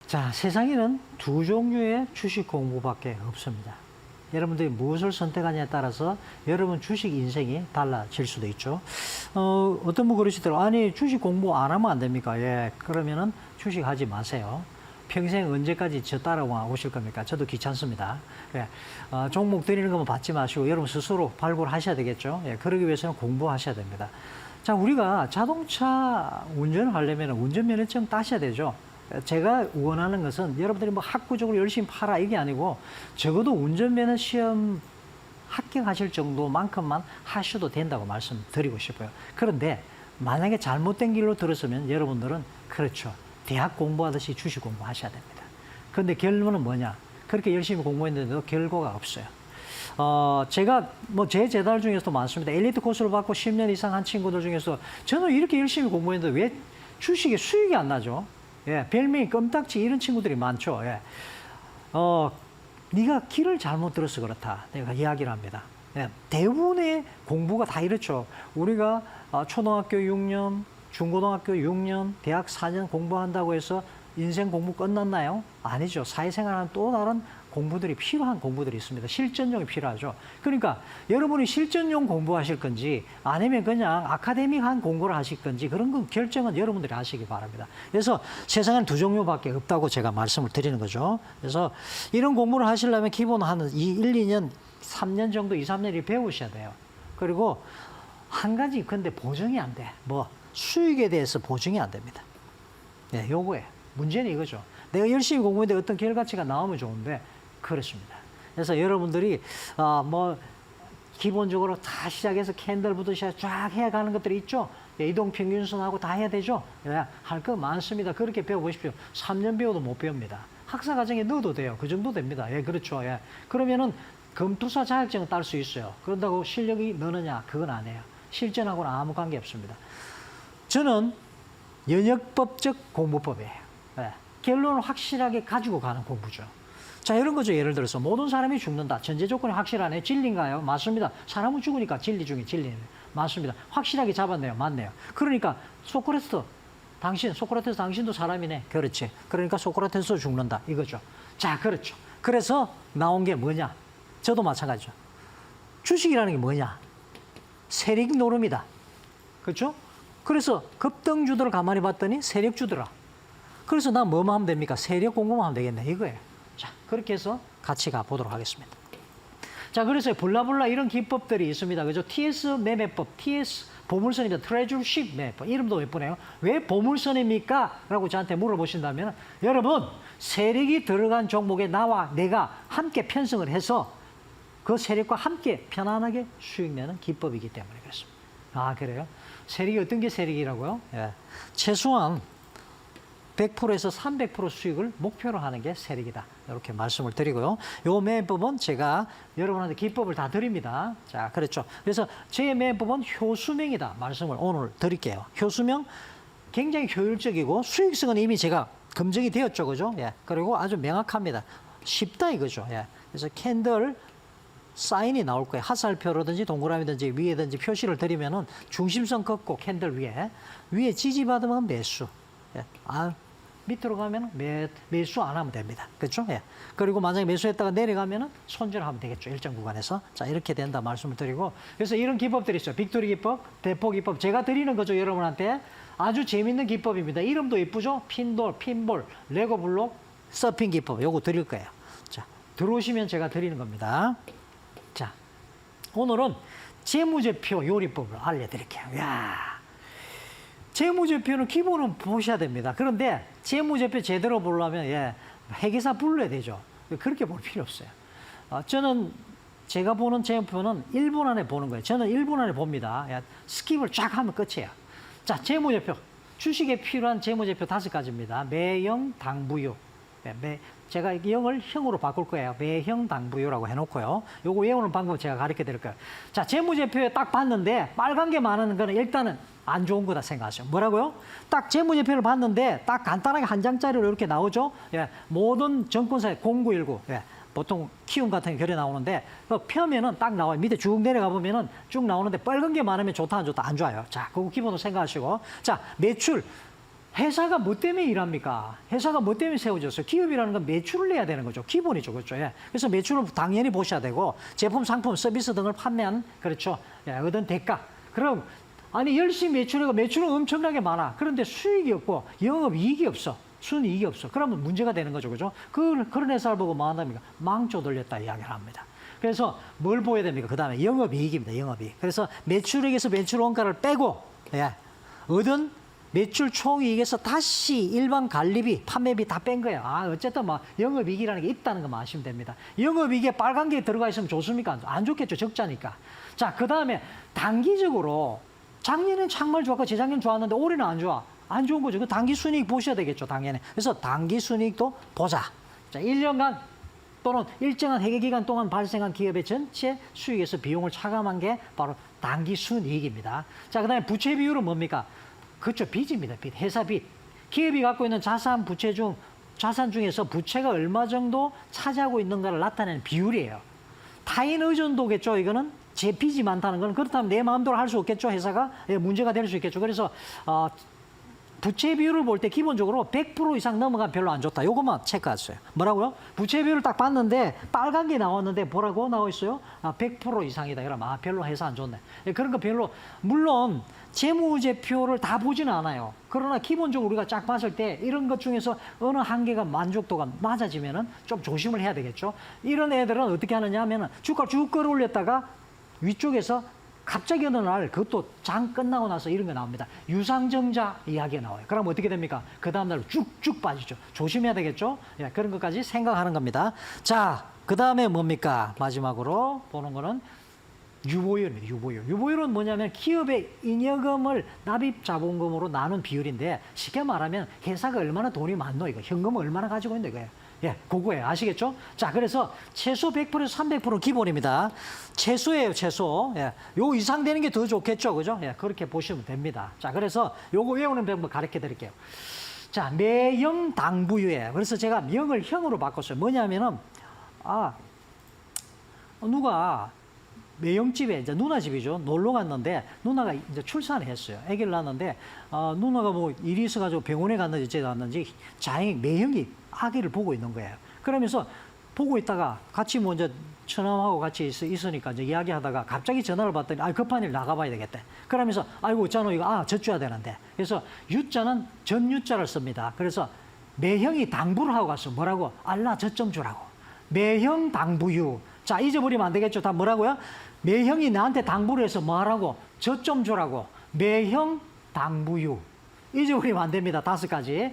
자, 세상에는 두 종류의 주식 공부밖에 없습니다. 여러분들이 무엇을 선택하냐에 따라서 여러분 주식 인생이 달라질 수도 있죠. 어떤 분 그러시더라고요. 아니, 주식 공부 안 하면 안 됩니까? 예, 그러면은 주식 하지 마세요. 평생 언제까지 저 따라와 오실 겁니까? 저도 귀찮습니다. 예, 종목 드리는 것만 받지 마시고 여러분 스스로 발굴하셔야 되겠죠. 예, 그러기 위해서는 공부하셔야 됩니다. 자, 우리가 자동차 운전을 하려면 운전면허증 따셔야 되죠. 제가 원하는 것은 여러분들이 뭐 학구적으로 열심히 팔아 이게 아니고 적어도 운전면허 시험 합격하실 정도만큼만 하셔도 된다고 말씀드리고 싶어요. 그런데 만약에 잘못된 길로 들었으면 여러분들은 그렇죠. 대학 공부하듯이 주식 공부하셔야 됩니다. 그런데 결론은 뭐냐? 그렇게 열심히 공부했는데도 결과가 없어요. 제가 뭐 제 재달 중에서도 많습니다. 엘리트 코스를 받고 10년 이상 한 친구들 중에서 저는 이렇게 열심히 공부했는데 왜 주식에 수익이 안 나죠? 예, 별명이 껌딱지 이런 친구들이 많죠. 예. 네가 길을 잘못 들어서 그렇다. 내가 이야기를 합니다. 예, 대부분의 공부가 다 이렇죠. 우리가 초등학교 6년, 중고등학교 6년, 대학 4년 공부한다고 해서 인생 공부 끝났나요? 아니죠. 사회생활하는 또 다른 공부들이 필요한 공부들이 있습니다. 실전용이 필요하죠. 그러니까 여러분이 실전용 공부하실 건지 아니면 그냥 아카데믹한 공부를 하실 건지 그런 건 결정은 여러분들이 하시기 바랍니다. 그래서 세상에는 두 종류밖에 없다고 제가 말씀을 드리는 거죠. 그래서 이런 공부를 하시려면 기본 한 1, 2년, 3년 정도, 2, 3년을 배우셔야 돼요. 그리고 한 가지 근데 보증이 안 돼. 뭐 수익에 대해서 보증이 안 됩니다. 네, 요거예요. 문제는 이거죠. 내가 열심히 공부했는데 어떤 결과치가 나오면 좋은데 그렇습니다. 그래서 여러분들이 뭐 기본적으로 다 시작해서 캔들부터 시작 쫙 해가는 것들이 있죠. 예, 이동평균선하고 다 해야 되죠. 예, 할 거 많습니다. 그렇게 배워보십시오. 3년 배워도 못 배웁니다. 학사과정에 넣어도 돼요. 그 정도 됩니다. 예, 그렇죠. 예. 그러면은 검투사 자격증을 딸 수 있어요. 그런다고 실력이 느느냐? 그건 아니에요. 실전하고는 아무 관계 없습니다. 저는 연역법적 공부법이에요. 예. 결론을 확실하게 가지고 가는 공부죠. 자, 이런 거죠. 예를 들어서 모든 사람이 죽는다. 전제 조건이 확실하네. 진리인가요? 맞습니다. 사람은 죽으니까 진리 중에 진리네. 맞습니다. 확실하게 잡았네요. 맞네요. 그러니까 소크라테스 당신도 사람이네. 그렇지. 그러니까 소크라테스도 죽는다. 이거죠. 자, 그렇죠. 그래서 나온 게 뭐냐? 저도 마찬가지죠. 주식이라는 게 뭐냐? 세력 노름이다. 그렇죠? 그래서 급등주들을 가만히 봤더니 세력주더라. 그래서 나 뭐만 하면 됩니까? 세력 공부만 하면 되겠네. 이거예요. 자, 그렇게 해서 같이 가보도록 하겠습니다. 자, 그래서 블라블라 이런 기법들이 있습니다. 그죠? TS 매매법, TS 보물선입니다. 트레저십 매매법. 이름도 예쁘네요. 왜 보물선입니까? 라고 저한테 물어보신다면 여러분, 세력이 들어간 종목에 나와 내가 함께 편성을 해서 그 세력과 함께 편안하게 수익 내는 기법이기 때문에 그렇습니다. 아, 그래요? 세력이 어떤 게 세력이라고요? 예. 최소한 100%에서 300% 수익을 목표로 하는 게 세력이다. 이렇게 말씀을 드리고요. 요 매매법은 제가 여러분한테 기법을 다 드립니다. 자, 그렇죠. 그래서 제 매매법은 효수명이다. 말씀을 오늘 드릴게요. 효수명 굉장히 효율적이고 수익성은 이미 제가 검증이 되었죠. 그죠? 예. 그리고 아주 명확합니다. 쉽다 이거죠. 예. 그래서 캔들 사인이 나올 거예요. 화살표라든지 동그라미든지 위에든지 표시를 드리면은 중심선 긋고 캔들 위에 지지받으면 매수. 예. 밑으로 가면 매수 안 하면 됩니다. 그렇죠? 예. 그리고 만약에 매수했다가 내려가면은 손절하면 되겠죠. 일정 구간에서. 자, 이렇게 된다 말씀을 드리고. 그래서 이런 기법들이 있어요. 빅토리 기법, 대포 기법. 제가 드리는 거죠. 여러분한테. 아주 재밌는 기법입니다. 이름도 예쁘죠? 핀돌, 핀볼, 레고 블록, 서핑 기법. 요거 드릴 거예요. 자, 들어오시면 제가 드리는 겁니다. 자, 오늘은 재무제표 요리법을 알려드릴게요. 야. 재무제표는 기본은 보셔야 됩니다. 그런데 재무제표 제대로 보려면 회계사 불러야 되죠. 그렇게 볼 필요 없어요. 저는 제가 보는 재무표는 1분 안에 보는 거예요. 저는 1분 안에 봅니다. 스킵을 쫙 하면 끝이에요. 자, 재무제표. 주식에 필요한 재무제표 5가지입니다. 매형, 당부유. 제가 영을 형으로 바꿀 거예요. 매형, 당부유라고 해놓고요. 요거 외우는 방법 제가 가르쳐 드릴 거예요. 자, 재무제표에 딱 봤는데 빨간 게 많은 거는 일단은 안 좋은 거다 생각하시죠. 뭐라고요? 딱 재무제표를 봤는데 딱 간단하게 한 장짜리로 이렇게 나오죠. 예, 모든 정권사의 0919. 예, 보통 키움 같은 게 결에 나오는데 그 펴면은 딱 나와요. 밑에 쭉 내려가 보면은 쭉 나오는데 빨간 게 많으면 좋다 안 좋다 안 좋아요. 자, 그거 기본으로 생각하시고 자, 매출 회사가 뭐 때문에 일합니까? 회사가 뭐 때문에 세워졌어요? 기업이라는 건 매출을 내야 되는 거죠. 기본이죠. 그렇죠. 예. 그래서 매출을 당연히 보셔야 되고, 제품, 상품, 서비스 등을 판매한, 그렇죠. 예, 얻은 대가. 그럼, 아니, 열심히 매출하고 매출은 엄청나게 많아. 그런데 수익이 없고, 영업이익이 없어. 순이익이 없어. 그러면 문제가 되는 거죠. 그죠? 그런 회사를 보고 뭐 한답니까? 망조 돌렸다 이야기를 합니다. 그래서 뭘 보여야 됩니까? 그 다음에 영업이익입니다. 영업이익. 그래서 매출액에서 매출 원가를 빼고, 예, 얻은 매출 총이익에서 다시 일반 관리비, 판매비 다 뺀 거예요. 아, 어쨌든 막 영업이익이라는 게 있다는 것만 아시면 됩니다. 영업이익에 빨간 게 들어가 있으면 좋습니까? 안 좋겠죠. 적자니까. 자, 그 다음에 단기적으로 작년엔 정말 좋았고 재작년 좋았는데 올해는 안 좋아. 안 좋은 거죠. 그 단기 순이익 보셔야 되겠죠. 당연히. 그래서 단기 순이익도 보자. 자, 1년간 또는 일정한 회계기간 동안 발생한 기업의 전체 수익에서 비용을 차감한 게 바로 단기 순이익입니다. 자, 그 다음에 부채 비율은 뭡니까? 그렇죠. 빚입니다. 빚. 회사 빚. 기업이 갖고 있는 자산, 부채 자산 중에서 부채가 얼마 정도 차지하고 있는가를 나타내는 비율이에요. 타인 의존도겠죠. 이거는 제 빚이 많다는 건 그렇다면 내 마음대로 할 수 없겠죠. 회사가 문제가 될 수 있겠죠. 그래서 부채 비율을 볼 때 기본적으로 100% 이상 넘어가면 별로 안 좋다. 요것만 체크하세요. 뭐라고요? 부채 비율을 딱 봤는데 빨간 게 나왔는데 뭐라고 나와 있어요? 100% 이상이다. 그러면 별로 회사 안 좋네. 그런 거 별로, 물론 재무제표를 다 보지는 않아요. 그러나 기본적으로 우리가 쫙 봤을 때 이런 것 중에서 어느 한계가 만족도가 낮아지면은 좀 조심을 해야 되겠죠. 이런 애들은 어떻게 하느냐 하면은 주가 쭉 끌어올렸다가 위쪽에서 갑자기 어느 날 그것도 장 끝나고 나서 이런 거 나옵니다. 유상증자 이야기가 나와요. 그럼 어떻게 됩니까? 그 다음날 쭉쭉 빠지죠. 조심해야 되겠죠? 예, 그런 것까지 생각하는 겁니다. 자, 그 다음에 뭡니까? 마지막으로 보는 거는 유보율입니다. 유보율. 유보율은 뭐냐면 기업의 잉여금을 납입 자본금으로 나눈 비율인데 쉽게 말하면 회사가 얼마나 돈이 많노 이거. 현금을 얼마나 가지고 있노 이거예요. 예, 그거예요. 아시겠죠? 자, 그래서 최소 100%에서 300%는 기본입니다. 최소예요, 최소. 예, 요 이상 되는 게 더 좋겠죠, 그죠? 예, 그렇게 보시면 됩니다. 자, 그래서 요거 외우는 방법 가르쳐 드릴게요. 자, 매형 당부유예. 그래서 제가 명을 형으로 바꿨어요. 뭐냐면은, 누가 매형집에, 이제 누나 집이죠. 놀러 갔는데, 누나가 이제 출산을 했어요. 아기를 낳았는데, 누나가 뭐 일이 있어가지고 병원에 갔는지, 제가 갔는지, 다행히 매형이 아기를 보고 있는 거예요. 그러면서 보고 있다가 같이 뭐 이제 처남하고 같이 있으니까 이제 이야기하다가 갑자기 전화를 받더니, 급한 일 나가봐야 되겠대. 그러면서, 아이고, 잖아, 이거, 젖줘야 되는데. 그래서 유자는 전유자를 씁니다. 그래서 매형이 당부를 하고 갔어. 뭐라고? 알라, 젖 좀 주라고. 매형 당부유. 자, 잊어버리면 안 되겠죠. 다 뭐라고요? 매형이 나한테 당부를 해서 뭐 하라고? 젖 좀 주라고. 매형 당부유. 잊어버리면 안 됩니다. 5가지.